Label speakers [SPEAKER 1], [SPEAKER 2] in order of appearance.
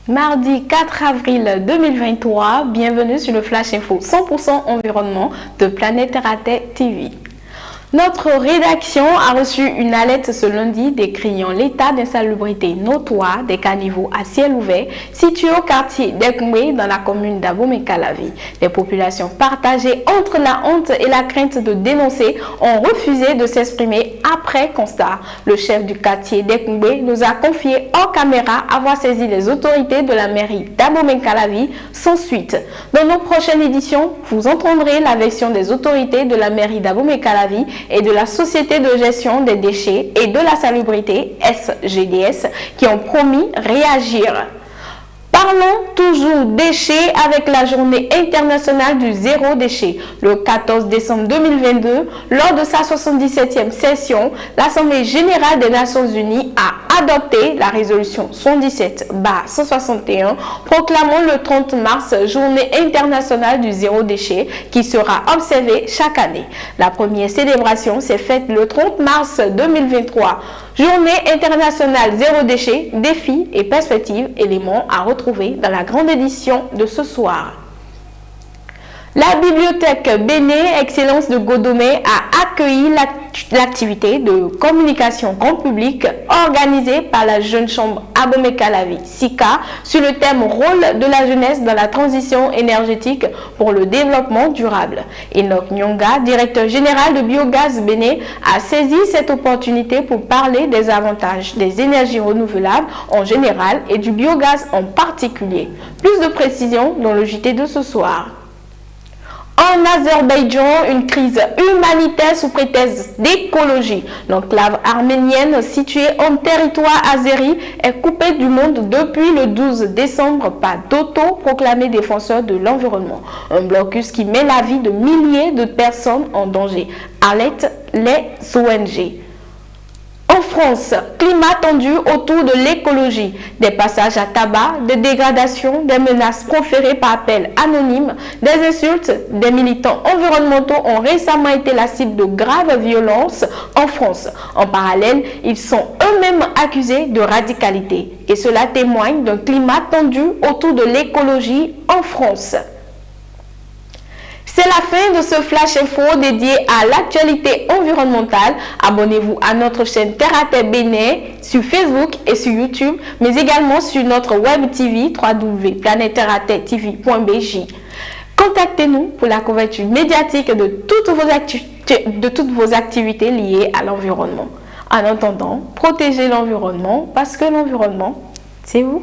[SPEAKER 1] Mardi 4 avril 2023, bienvenue sur le Flash Info 100% environnement de Planète Terre TV. Notre rédaction a reçu une alerte ce lundi décriant l'état d'insalubrité notoire des caniveaux à ciel ouvert situés au quartier d'Ekoué dans la commune d'Abomey-Calavi. Les populations partagées entre la honte et la crainte de dénoncer ont refusé de s'exprimer après constat. Le chef du quartier d'Ekoué nous a confié hors caméra avoir saisi les autorités de la mairie d'Abomey-Calavi sans suite. Dans nos prochaines éditions, vous entendrez la version des autorités de la mairie d'Abomey-Calavi et de la Société de gestion des déchets et de la salubrité SGDS qui ont promis réagir. Parlons toujours déchets avec la journée internationale du zéro déchet. Le 14 décembre 2022, lors de sa 77e session, l'Assemblée générale des Nations Unies a adopté la résolution 117/161 proclamant le 30 mars journée internationale du zéro déchet qui sera observée chaque année. La première célébration s'est faite le 30 mars 2023. Journée internationale zéro déchet, défis et perspectives, éléments à retrouver dans la grande édition de ce soir. La bibliothèque Béné Excellence de Godomé a accueilli l'activité de communication grand public organisée par la Jeune Chambre Abomey-Calavi, SICA, sur le thème Rôle de la jeunesse dans la transition énergétique pour le développement durable. Enoch Nyonga, directeur général de Biogaz Béné, a saisi cette opportunité pour parler des avantages des énergies renouvelables en général et du biogaz en particulier. Plus de précisions dans le JT de ce soir. En Azerbaïdjan, une crise humanitaire sous prétexte d'écologie. L'enclave arménienne située en territoire azéri est coupée du monde depuis le 12 décembre par d'auto-proclamés défenseurs de l'environnement. Un blocus qui met la vie de milliers de personnes en danger, alertent les ONG. En France, climat tendu autour de l'écologie, des passages à tabac, des dégradations, des menaces proférées par appel anonyme, des insultes, des militants environnementaux ont récemment été la cible de graves violences en France. En parallèle, ils sont eux-mêmes accusés de radicalité et cela témoigne d'un climat tendu autour de l'écologie en France. C'est la fin de ce Flash Info dédié à l'actualité environnementale. Abonnez-vous à notre chaîne Terre à Terre Béné sur Facebook et sur YouTube, mais également sur notre web TV www.planetterraterretv.bj. Contactez-nous pour la couverture médiatique de toutes vos activités liées à l'environnement. En attendant, protégez l'environnement parce que l'environnement, c'est vous.